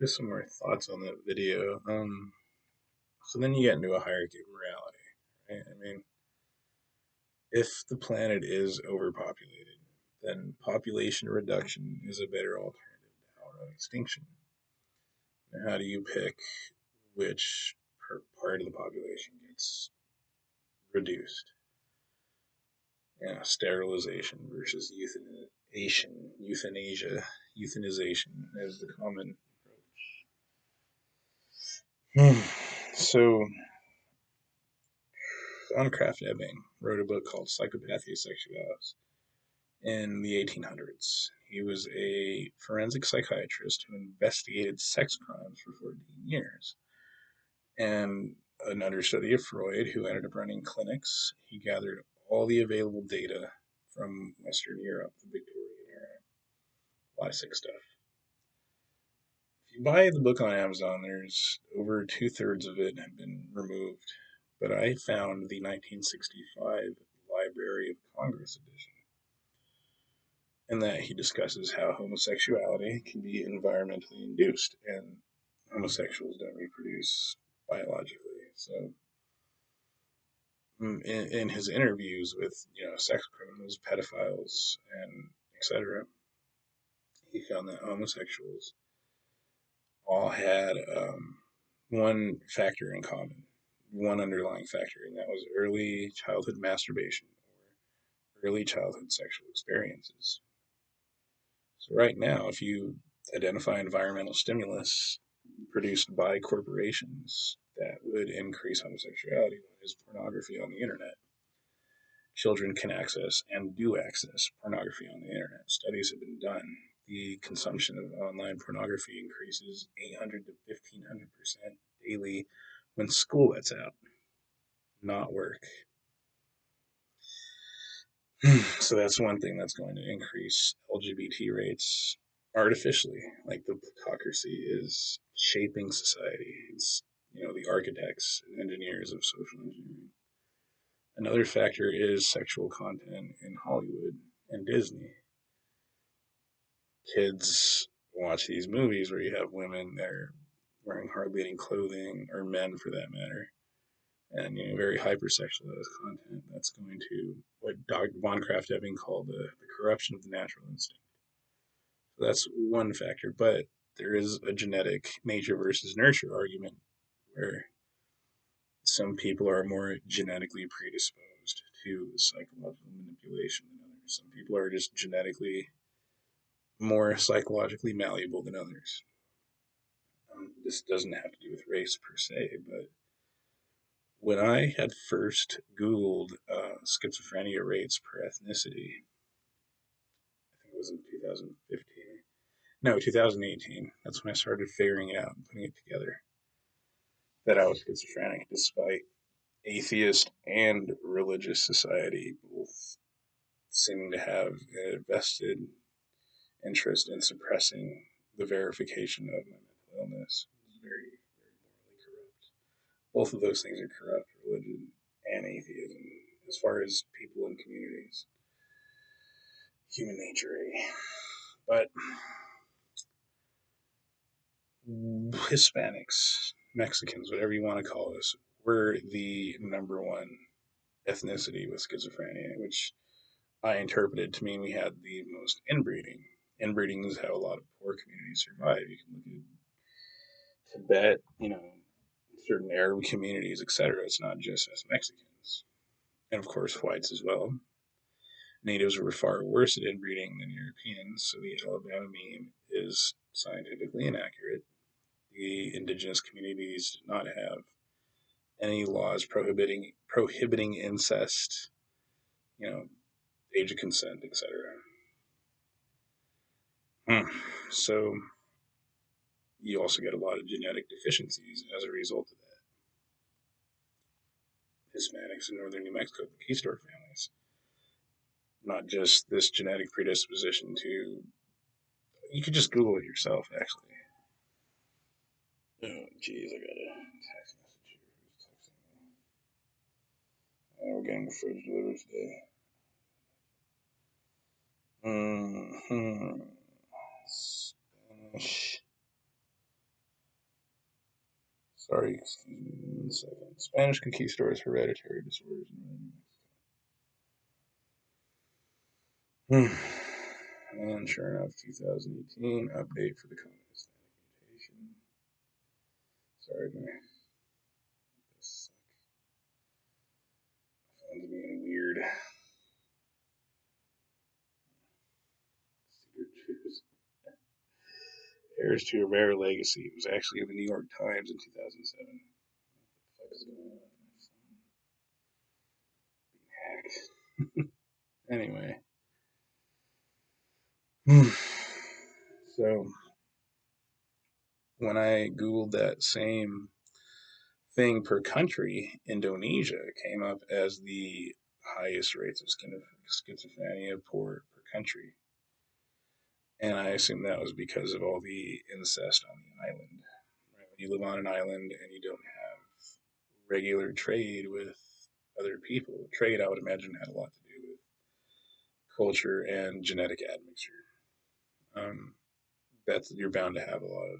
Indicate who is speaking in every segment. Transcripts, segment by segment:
Speaker 1: Just some more thoughts on that video. So then you get into a hierarchy of morality, right? I mean, if the planet is overpopulated, then population reduction is a better alternative to outright extinction. Now, how do you pick which part of the population gets reduced? Yeah, sterilization versus euthanization is the common approach. So, Von Kraft-Ebing wrote a book called Psychopathia Sexualis in the 1800s. He was a forensic psychiatrist who investigated sex crimes for 14 years. And an understudy of Freud, who ended up running clinics, he gathered all the available data from Western Europe, the Victorian era. A lot of sick stuff. If you buy the book on Amazon, there's over two-thirds of it have been removed. But I found the 1965 Library of Congress edition, in that he discusses how homosexuality can be environmentally induced, and homosexuals don't reproduce biologically. So, in his interviews with sex criminals, pedophiles, and etc., he found that homosexuals all had one factor in common, one underlying factor, and that was early childhood masturbation or early childhood sexual experiences. So right now, if you identify environmental stimulus produced by corporations that would increase homosexuality, one is pornography on the internet. Children can access and do access pornography on the internet. Studies have been done. The consumption of online pornography increases 800 to 1,500% daily when school lets out, not work. So that's one thing that's going to increase LGBT rates artificially. Like the hypocrisy is shaping society. It's the architects and engineers of social engineering. Another factor is sexual content in Hollywood and Disney. Kids watch these movies where you have women that are wearing hardly any clothing, or men for that matter, and very hypersexualized content. That's going to what Dr. Von Kraft-Ebing called the corruption of the natural instinct. So that's one factor, but there is a genetic nature versus nurture argument where some people are more genetically predisposed to psychological manipulation than others. Some people are just genetically more psychologically malleable than others. This doesn't have to do with race per se, but when I had first Googled schizophrenia rates per ethnicity, I think it was in 2015. No, 2018. That's when I started figuring it out and putting it together that I was schizophrenic, despite atheist and religious society both seeming to have a vested interest in suppressing the verification of my mental illness. It's very, very morally corrupt. Both of those things are corrupt, religion and atheism, as far as people and communities. Human nature, eh? But Hispanics, Mexicans, whatever you want to call us, we're the number one ethnicity with schizophrenia, which I interpreted to mean we had the most inbreeding. Inbreeding is how a lot of poor communities survive. You can look at Tibet, certain Arab communities, etc. It's not just as Mexicans, and of course whites as well. Natives were far worse at inbreeding than Europeans, so the Alabama meme is scientifically inaccurate. The indigenous communities did not have any laws prohibiting incest, you know, age of consent, etc. So you also get a lot of genetic deficiencies as a result of that. Hispanics in northern New Mexico, conquistador families, not just this genetic predisposition to. You could just Google it yourself, actually. Oh, jeez, I got a text message here. Who's texting me? We're getting the fridge delivered today. Mm-hmm. Spanish Sorry, excuse me 1 second. Spanish conquistadors' hereditary disorders. And sure enough, 2018 update for the communist mutation. Sorry, this phone's being weird. Secret Jews. Heirs to a rare legacy. It was actually in the New York Times in 2007. What the fuck is going on with my phone? Anyway. So, when I Googled that same thing per country, Indonesia came up as the highest rates of schizophrenia per country. And I assume that was because of all the incest on the island. Right? When you live on an island and you don't have regular trade with other people, trade, I would imagine, had a lot to do with culture and genetic admixture. That's you're bound to have a lot of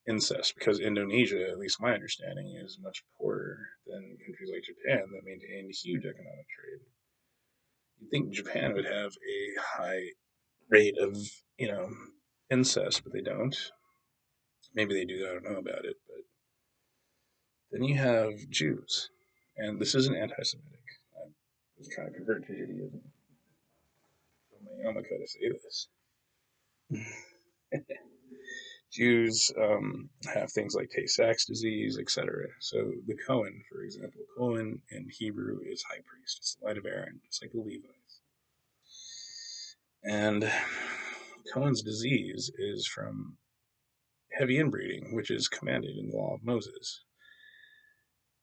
Speaker 1: incest because Indonesia, at least my understanding, is much poorer than countries like Japan that maintain huge economic trade. You'd think Japan would have a high rate of, you know, incest, but they don't. Maybe they do. I don't know about it. But then you have Jews, and this isn't anti-Semitic. I was trying to convert to Judaism. So my yarmulke to say this. Jews have things like Tay-Sachs disease, etc. So the Cohen, for example, Cohen in Hebrew is high priest. It's the line of Aaron, just like the Levites. And Cohen's disease is from heavy inbreeding, which is commanded in the law of Moses.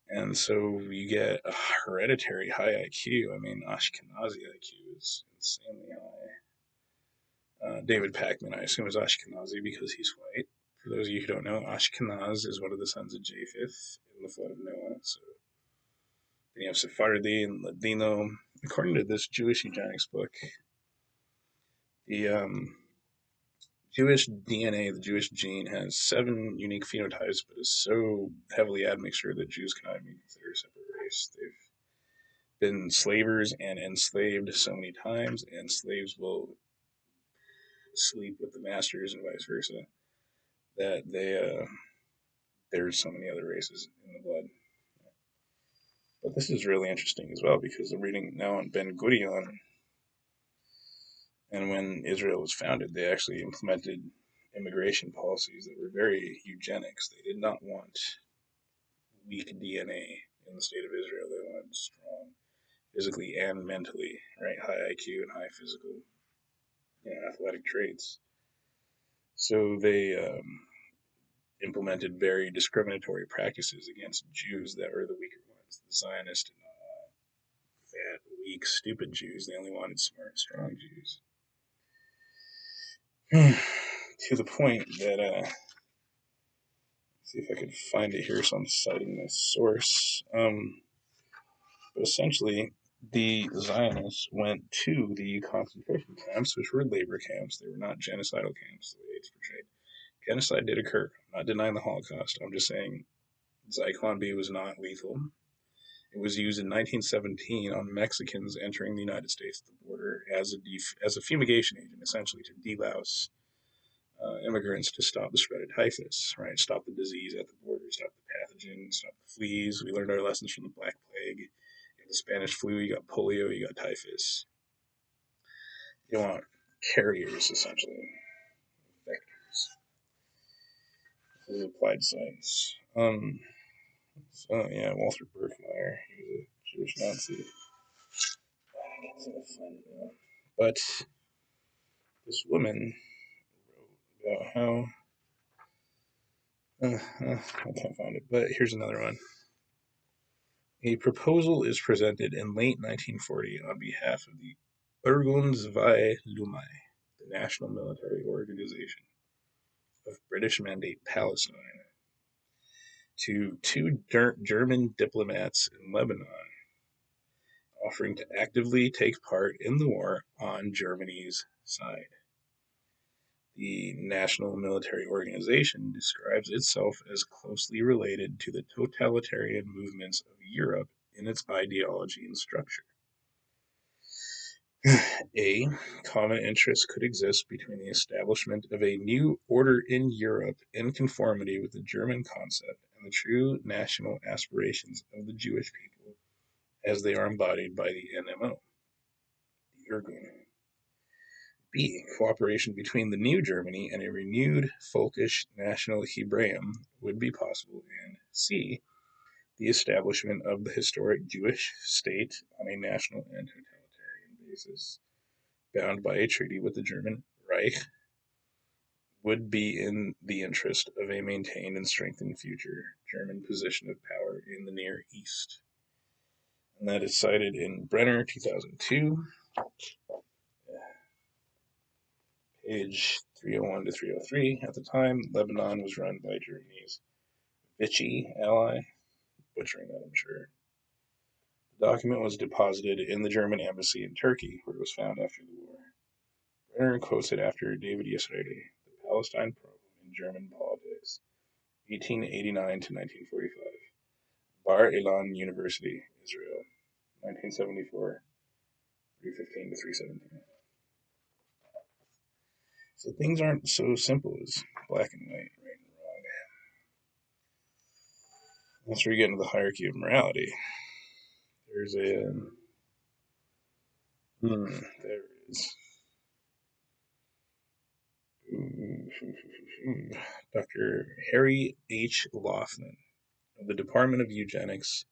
Speaker 1: And so you get a hereditary high IQ. I mean, Ashkenazi IQ is insanely high. David Packman, I assume, is Ashkenazi because he's white. For those of you who don't know, Ashkenaz is one of the sons of Japheth in the flood of Noah. So then you have Sephardi and Ladino. According to this Jewish eugenics book, the Jewish DNA, the Jewish gene, has 7 unique phenotypes, but is so heavily admixture that Jews cannot even be considered a separate race. They've been slavers and enslaved so many times, and slaves will sleep with the masters and vice versa, that there's so many other races in the blood. But this is really interesting as well because I'm reading now on Ben Gurion, and when Israel was founded, they actually implemented immigration policies that were very eugenics. They did not want weak DNA in the state of Israel. They wanted strong physically and mentally, right? High IQ and high physical, athletic traits. So they implemented very discriminatory practices against Jews that were the weaker ones, the Zionist and fat, weak, stupid Jews. They only wanted smart, strong Jews. To the point that, see if I could find it here, so I'm citing this source. But essentially, the Zionists went to the concentration camps, which were labor camps. They were not genocidal camps, the way it's portrayed. Genocide did occur. I'm not denying the Holocaust. I'm just saying Zyklon B was not lethal. It was used in 1917 on Mexicans entering the United States at the border as a fumigation agent, essentially to delouse immigrants to stop the spread of typhus, right? Stop the disease at the border, stop the pathogen, stop the fleas. We learned our lessons from the Black Plague. You have the Spanish flu, you got polio, you got typhus. You want carriers, essentially, vectors. This is applied science. So, yeah, Walter Birkmeyer, he was a Jewish Nazi. I can't seem to find it now. But this woman wrote about how. I can't find it, but here's another one. A proposal is presented in late 1940 on behalf of the Zwei Lumai, the national military organization of British Mandate Palestine, to 2 German diplomats in Lebanon, offering to actively take part in the war on Germany's side. The National Military Organization describes itself as closely related to the totalitarian movements of Europe in its ideology and structure. A common interest could exist between the establishment of a new order in Europe in conformity with the German concept and the true national aspirations of the Jewish people as they are embodied by the NMO, the Irgun. B. Cooperation between the new Germany and a renewed folkish national Hebraism would be possible. And C. The establishment of the historic Jewish state on a national and totalitarian basis, bound by a treaty with the German Reich, would be in the interest of a maintained and strengthened future German position of power in the Near East. And that is cited in Brenner, 2002, page 301 to 303. At the time, Lebanon was run by Germany's Vichy ally, butchering that, I'm sure. The document was deposited in the German embassy in Turkey, where it was found after the war. Brenner quotes it after David Yisraeli, The Palestine Problem in German Politics, 1889 to 1945. Bar Ilan University, Israel, 1974, 315 to 317. So things aren't so simple as black and white, right and wrong. Once we get into the hierarchy of morality, there's there is Dr. Harry H. Laughlin of the Department of Eugenics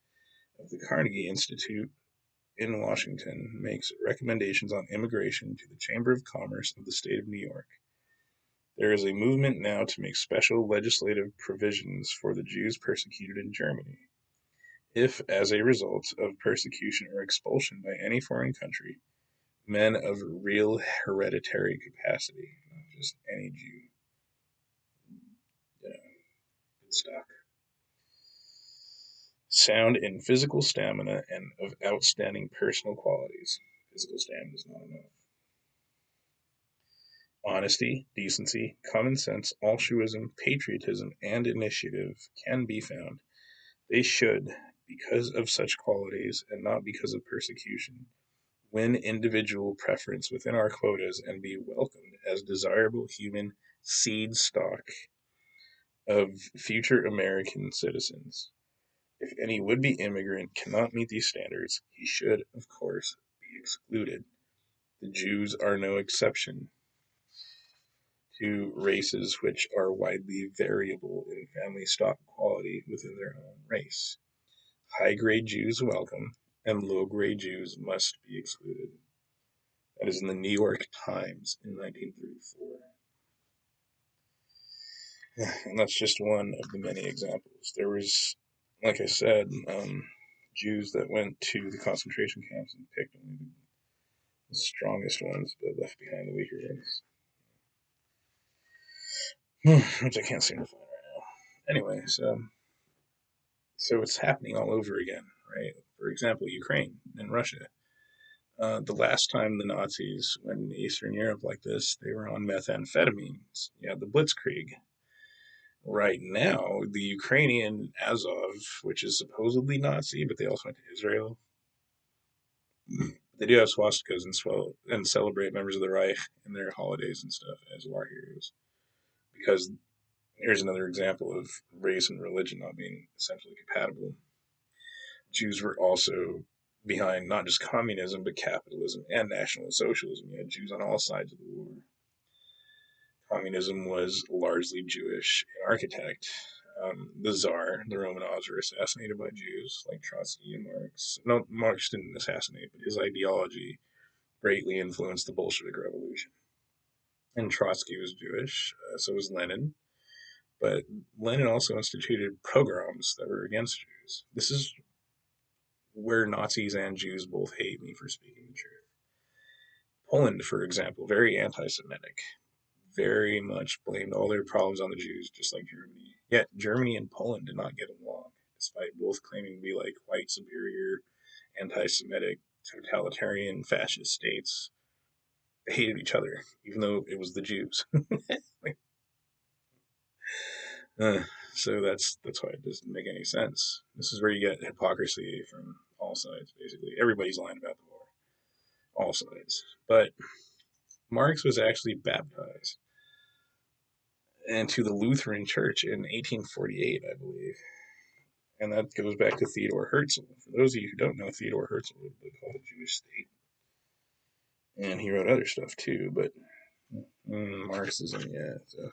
Speaker 1: of the Carnegie Institute in Washington makes recommendations on immigration to the Chamber of Commerce of the state of New York. There is a movement now to make special legislative provisions for the Jews persecuted in Germany. If, as a result of persecution or expulsion by any foreign country, men of real hereditary capacity, not just any Jew, good stock, sound in physical stamina and of outstanding personal qualities. Physical stamina is not enough. Honesty, decency, common sense, altruism, patriotism, and initiative can be found. They should, because of such qualities and not because of persecution, win individual preference within our quotas and be welcomed as desirable human seed stock of future American citizens. If any would be immigrant cannot meet these standards, he should, of course, be excluded. The Jews are no exception to races which are widely variable in family stock quality within their own race. High grade Jews welcome, and low grade Jews must be excluded. That is in the New York Times in 1934. And that's just one of the many examples. There was, like I said, Jews that went to the concentration camps and picked only the strongest ones, but left behind the weaker ones. Which I can't seem to find right now. Anyway, so it's happening all over again, right? For example, Ukraine and Russia. The last time the Nazis went in Eastern Europe like this, they were on methamphetamines. You had the Blitzkrieg. Right now, the Ukrainian Azov, which is supposedly Nazi, but they also went to Israel, they do have swastikas and celebrate members of the Reich in their holidays and stuff as war heroes. Because here's another example of race and religion not being essentially compatible. Jews were also behind not just communism, but capitalism and National Socialism. You had Jews on all sides of the war. Communism was largely Jewish in architect. The Tsar, the Romanovs, were assassinated by Jews like Trotsky and Marx. No, Marx didn't assassinate, but his ideology greatly influenced the Bolshevik Revolution. And Trotsky was Jewish, so was Lenin. But Lenin also instituted pogroms that were against Jews. This is where Nazis and Jews both hate me for speaking the truth. Poland, for example, very anti Semitic, very much blamed all their problems on the Jews, just like Germany. Yet Germany and Poland did not get along, despite both claiming to be like white, superior, anti Semitic, totalitarian, fascist states. hated each other, even though it was the Jews. Like, uh, so that's why it doesn't make any sense. This is where you get hypocrisy from all sides. Basically, everybody's lying about the war, all sides. But Marx was actually baptized into the Lutheran Church in 1848, I believe, and that goes back to Theodor Herzl. For those of you who don't know, Theodor Herzl was called the Jewish state, and he wrote other stuff too. But Marxism, yeah. So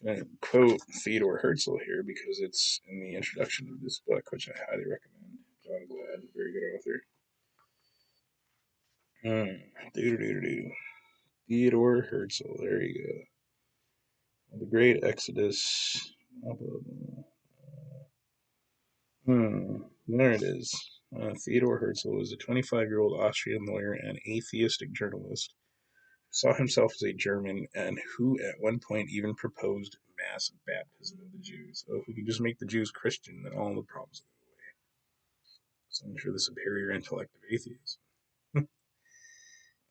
Speaker 1: I'm going to quote Theodor Herzl here because it's in the introduction of this book, which I highly recommend. John Glad, very good author. Theodor Herzl, there you go. The Great Exodus. Blah, blah, blah. There it is. Theodor Herzl was a 25-year-old Austrian lawyer and atheistic journalist who saw himself as a German and who at one point even proposed mass baptism of the Jews. So if we could just make the Jews Christian, then all the problems would go away. So I'm sure the superior intellect of atheism.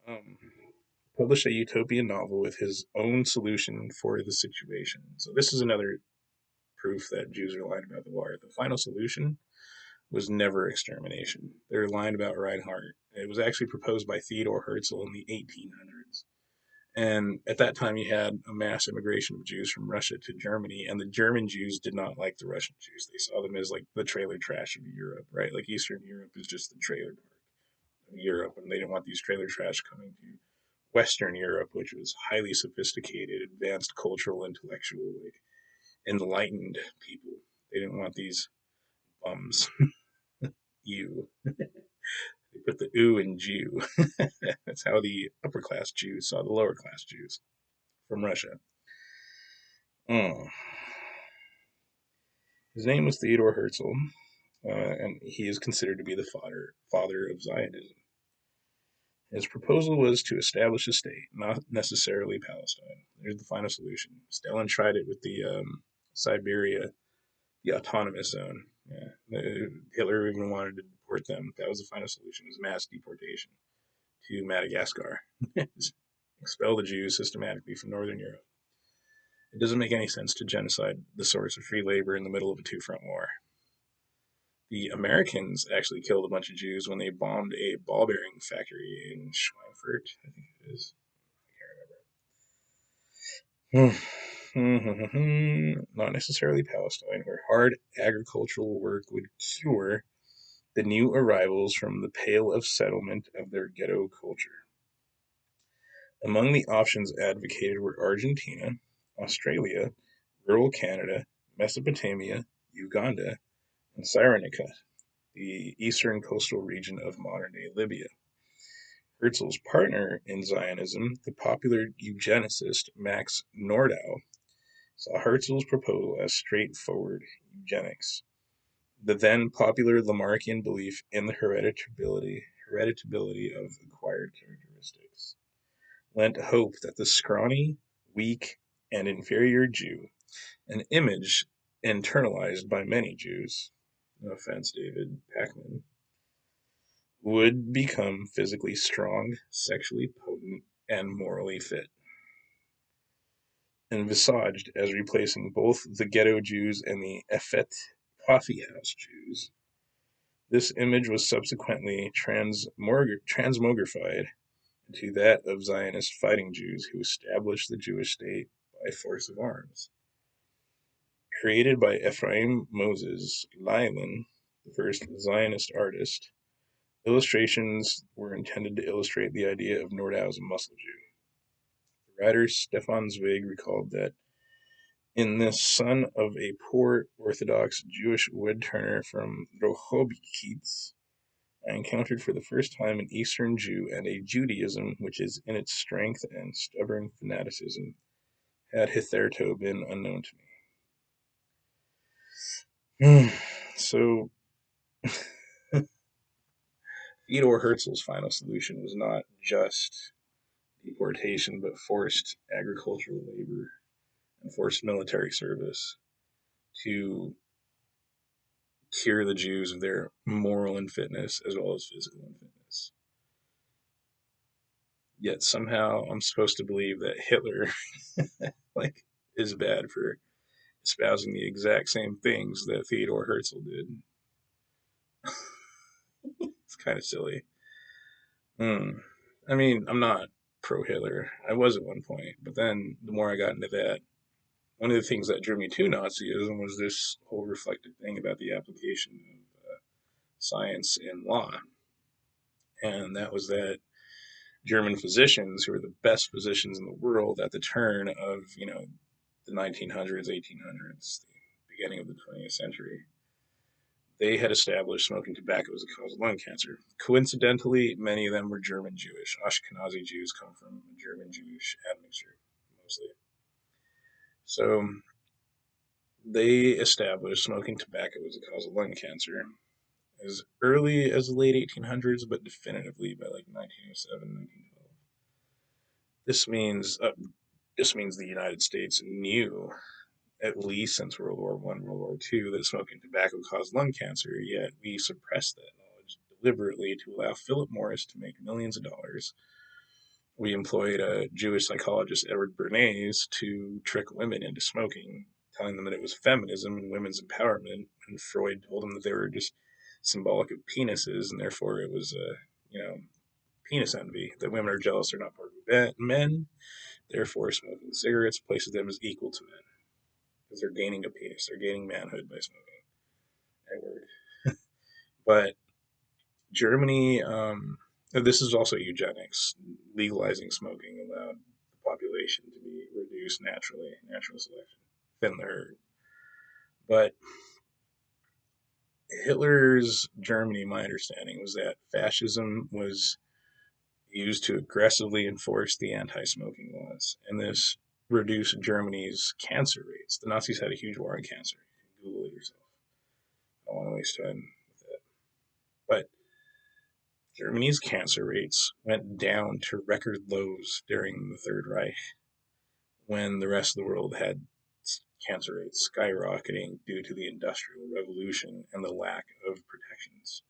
Speaker 1: um, Published a utopian novel with his own solution for the situation. So this is another proof that Jews are lying about the war. The final solution was never extermination. They're lying about Reinhardt. It was actually proposed by Theodor Herzl in the 1800s. And at that time, you had a mass immigration of Jews from Russia to Germany, and the German Jews did not like the Russian Jews. They saw them as like the trailer trash of Europe, right? Like Eastern Europe is just the trailer park of Europe, and they didn't want these trailer trash coming to Western Europe, which was highly sophisticated, advanced cultural, intellectual, like enlightened people. They didn't want these bums. You. They put the ooh in Jew. That's how the upper class Jews saw the lower class Jews from Russia. Oh. His name was Theodor Herzl, and he is considered to be the father of Zionism. His proposal was to establish a state, not necessarily Palestine. There's the final solution. Stalin tried it with the Siberia, the autonomous zone. Yeah. Hitler even wanted to deport them. That was the final solution: was mass deportation to Madagascar. Expel the Jews systematically from Northern Europe. It doesn't make any sense to genocide the source of free labor in the middle of a two-front war. The Americans actually killed a bunch of Jews when they bombed a ball bearing factory in Schweinfurt, I think it is. I can't remember. Not necessarily Palestine, where hard agricultural work would cure the new arrivals from the Pale of Settlement of their ghetto culture. Among the options advocated were Argentina, Australia, rural Canada, Mesopotamia, Uganda, and Cyrenaica, the eastern coastal region of modern-day Libya. Herzl's partner in Zionism, the popular eugenicist Max Nordau, saw Herzl's proposal as straightforward eugenics. The then popular Lamarckian belief in the hereditability of acquired characteristics lent hope that the scrawny, weak, and inferior Jew, an image internalized by many Jews, no offense, David Packman, would become physically strong, sexually potent, and morally fit. Envisaged as replacing both the ghetto Jews and the effete coffeehouse Jews, this image was subsequently transmogrified into that of Zionist fighting Jews who established the Jewish state by force of arms. Created by Ephraim Moses Leilin, the first Zionist artist, illustrations were intended to illustrate the idea of Nordau as a muscle Jew. The writer Stefan Zweig recalled that in this son of a poor Orthodox Jewish woodturner from Drohobykits, I encountered for the first time an Eastern Jew and a Judaism which is in its strength and stubborn fanaticism had hitherto been unknown to me. So, Theodor Herzl's final solution was not just deportation, but forced agricultural labor and forced military service to cure the Jews of their moral unfitness as well as physical unfitness. Yet somehow I'm supposed to believe that Hitler like is bad for espousing the exact same things that Theodore Herzl did. It's kind of silly. Hmm. I mean, I'm not pro Hitler. I was at one point, but then the more I got into that, one of the things that drew me to Nazism was this whole reflective thing about the application of science and law, and that was that German physicians, who were the best physicians in the world at the turn of the 1900s, 1800s, the beginning of the 20th century, they had established smoking tobacco as a cause of lung cancer. Coincidentally, many of them were German Jewish. Ashkenazi Jews come from German Jewish admixture, mostly. So they established smoking tobacco as a cause of lung cancer as early as the late 1800s, but definitively by like 1907, 1912. This means uh, this means the United States knew at least since World War One, World War Two, that smoking tobacco caused lung cancer. Yet we suppressed that knowledge deliberately to allow Philip Morris to make millions of dollars. We employed a Jewish psychologist, Edward Bernays, to trick women into smoking, telling them that it was feminism and women's empowerment. And Freud told them that they were just symbolic of penises, and therefore it was penis envy. That women are jealous they're not part of men. Therefore, smoking cigarettes places them as equal to men because they're gaining a penis. They're gaining manhood by smoking. That word. But Germany, this is also eugenics. Legalizing smoking allowed the population to be reduced naturally, natural selection, thin the herd. But Hitler's Germany, my understanding, was that fascism was used to aggressively enforce the anti-smoking laws, and this reduced Germany's cancer rates. The Nazis had a huge war on cancer. You can Google it yourself. I don't want to waste time with that. But Germany's cancer rates went down to record lows during the Third Reich when the rest of the world had cancer rates skyrocketing due to the Industrial Revolution and the lack of protections.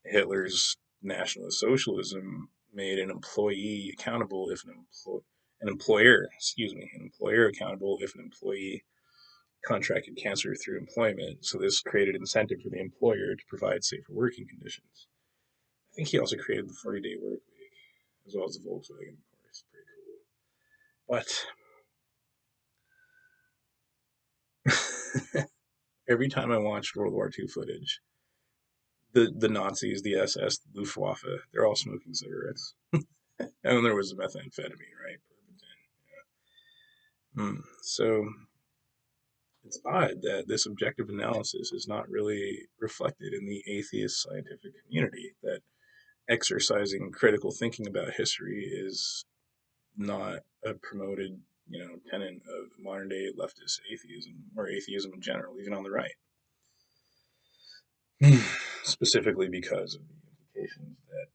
Speaker 1: Hitler's Nationalist Socialism made an employee accountable if an employer, an employer accountable if an employee contracted cancer through employment. So this created incentive for the employer to provide safer working conditions. I think he also created the 40-day work week, as well as the Volkswagen, of course. Pretty cool. But every time I watch World War II footage, the Nazis, the SS, the Luftwaffe, they're all smoking cigarettes. And then there was the methamphetamine, right? So it's odd that this objective analysis is not really reflected in the atheist scientific community, that exercising critical thinking about history is not a promoted, tenet of modern day leftist atheism or atheism in general, even on the right. Specifically because of the implications that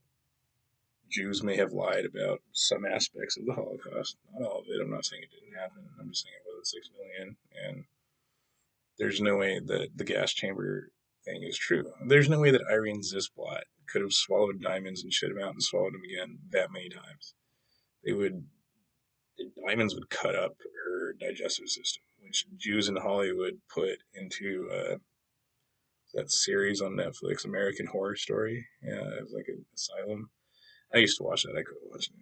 Speaker 1: Jews may have lied about some aspects of the Holocaust. Not all of it. I'm not saying it didn't happen. I'm just saying it wasn't 6 million. And there's no way that the gas chamber thing is true. There's no way that Irene Zisplot could have swallowed diamonds and shit them out and swallowed them again that many times. They would The diamonds would cut up her digestive system, which Jews in Hollywood put into that series on Netflix, American Horror Story. Yeah, it was like an asylum. I used to watch that. I couldn't watch it.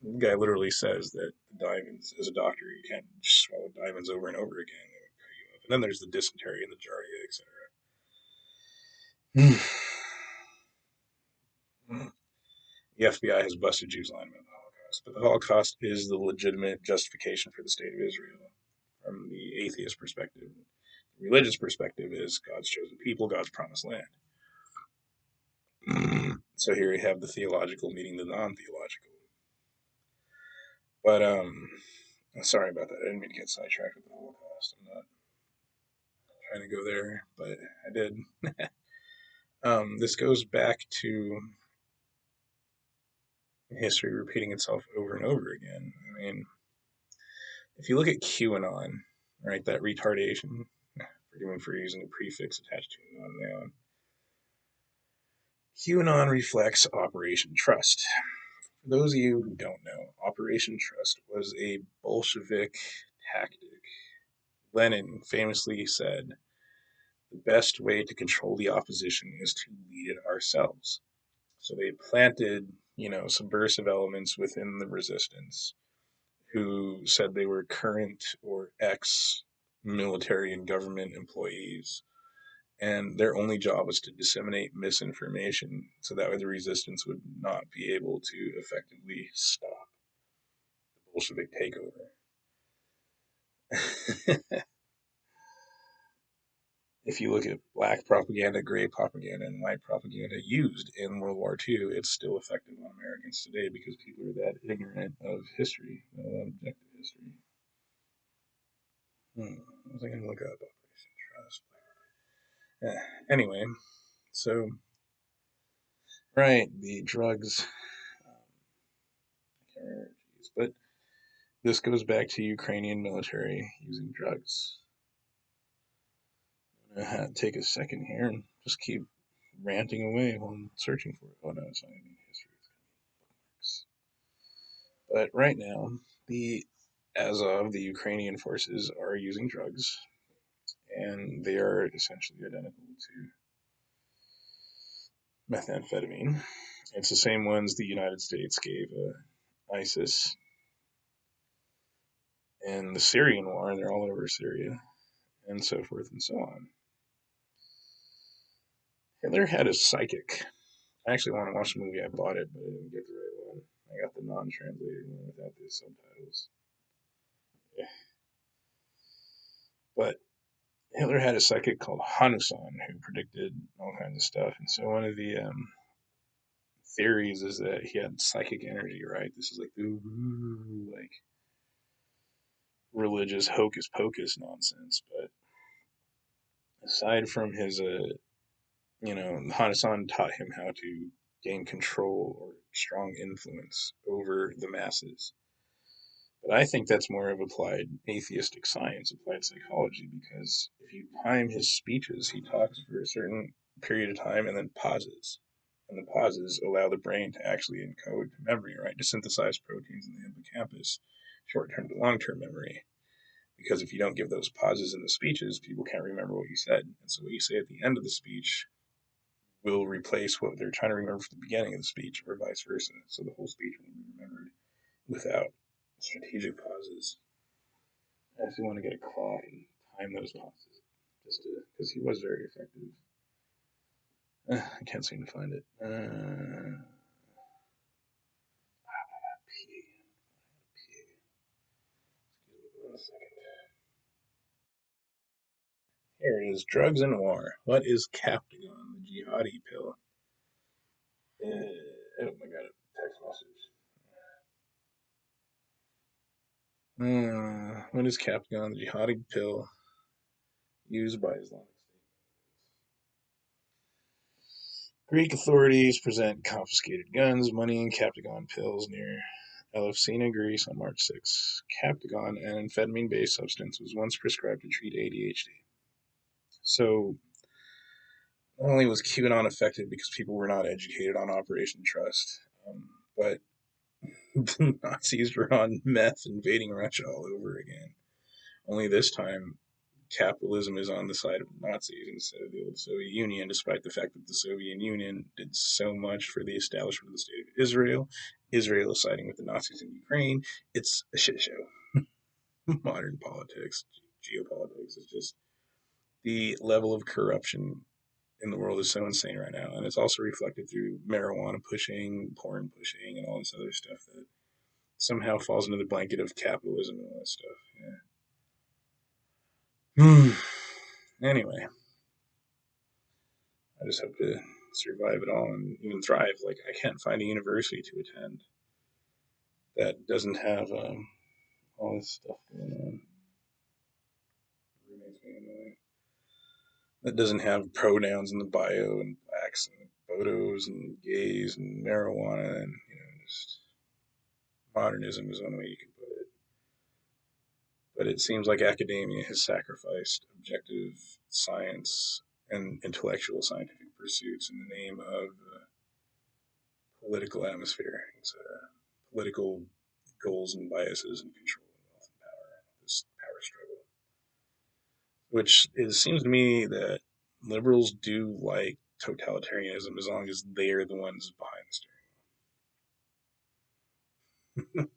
Speaker 1: But the guy literally says that the diamonds, as a doctor, you can't just swallow diamonds over and over again. They would cut you up. And then there's the dysentery and the giardia, etc. The FBI has busted Jews lying about the Holocaust, but the Holocaust is the legitimate justification for the state of Israel from the atheist perspective. The religious perspective is God's chosen people, God's promised land. So here we have the theological meeting the non-theological. But sorry about that. I didn't mean to get sidetracked with the Holocaust. I'm not trying to go there, but I did. This goes back to history repeating itself over and over again. I mean, if you look at QAnon, right, that retardation, forgive me for using a prefix attached to a non-noun, QAnon reflects Operation Trust. For For those of you who don't know, Operation Trust was a Bolshevik tactic. Lenin famously said, the best way to control the opposition is to lead it ourselves. So they planted, subversive elements within the resistance who said they were current or ex military and government employees. And their only job was to disseminate misinformation so that way the resistance would not be able to effectively stop the Bolshevik takeover. If you look at black propaganda, gray propaganda, and white propaganda used in World War II, it's still effective on Americans today because people are that ignorant of history, objective history. What was I going to look up? Operation Trust. Anyway, so, right, the drugs. I can't remember, but this goes back to Ukrainian military using drugs. I'm going to take a second here and just keep ranting away while I'm searching for it. Oh, no, it's not even history. But right now, the Azov, the Ukrainian forces, are using drugs, and they are essentially identical to methamphetamine. It's the same ones the United States gave ISIS in the Syrian war, and they're all over Syria, and so forth and so on. Hitler had a psychic. I actually want to watch the movie. I bought it, but I didn't get the right one. I got the non-translated one without the subtitles. Yeah. But Hitler had a psychic called Hanusan who predicted all kinds of stuff. And so one of the theories is that he had psychic energy, right? This is like the like religious hocus pocus nonsense. But aside from his, Hanusan taught him how to gain control or strong influence over the masses. But I think that's more of applied atheistic science, applied psychology, because if you time his speeches, he talks for a certain period of time and then pauses. And the pauses allow the brain to actually encode to memory, right? To synthesize proteins in the hippocampus, short term to long term memory. Because if you don't give those pauses in the speeches, people can't remember what you said. And so what you say at the end of the speech will replace what they're trying to remember from the beginning of the speech, or vice versa. So the whole speech will be remembered without strategic pauses. I actually want to get a clock and time those pauses, just because he was very effective. I can't seem to find it. One second. Here it is. Drugs and war. What is Captagon, the jihadi pill? Oh my god, a text message. What is Captagon, the jihadi pill used by Islamic State? Greek authorities present confiscated guns, money, and Captagon pills near Elefsina, Greece on March 6. Captagon, an amphetamine-based substance, was once prescribed to treat ADHD. So, not only was QAnon effective because people were not educated on Operation Trust, but the Nazis were on meth invading Russia all over again. Only this time, capitalism is on the side of the Nazis instead of the old Soviet Union, despite the fact that the Soviet Union did so much for the establishment of the state of Israel. Israel is siding with the Nazis in Ukraine. It's a shit show. Modern politics, geopolitics is just the level of corruption in the world is so insane right now, and it's also reflected through marijuana pushing, porn pushing, and all this other stuff that somehow falls under the blanket of capitalism and all that stuff. Yeah. Anyway, I just hope to survive it all and even thrive. Like, I can't find a university to attend that doesn't have all this stuff going on. It makes me annoyed. That doesn't have pronouns in the bio and blacks and photos and gays and marijuana and just modernism is one way you can put it. But it seems like academia has sacrificed objective science and intellectual scientific pursuits in the name of political atmosphere, etc. Political goals and biases and control and wealth and power. This power struggle, which it seems to me that liberals do like totalitarianism as long as they're the ones behind the steering.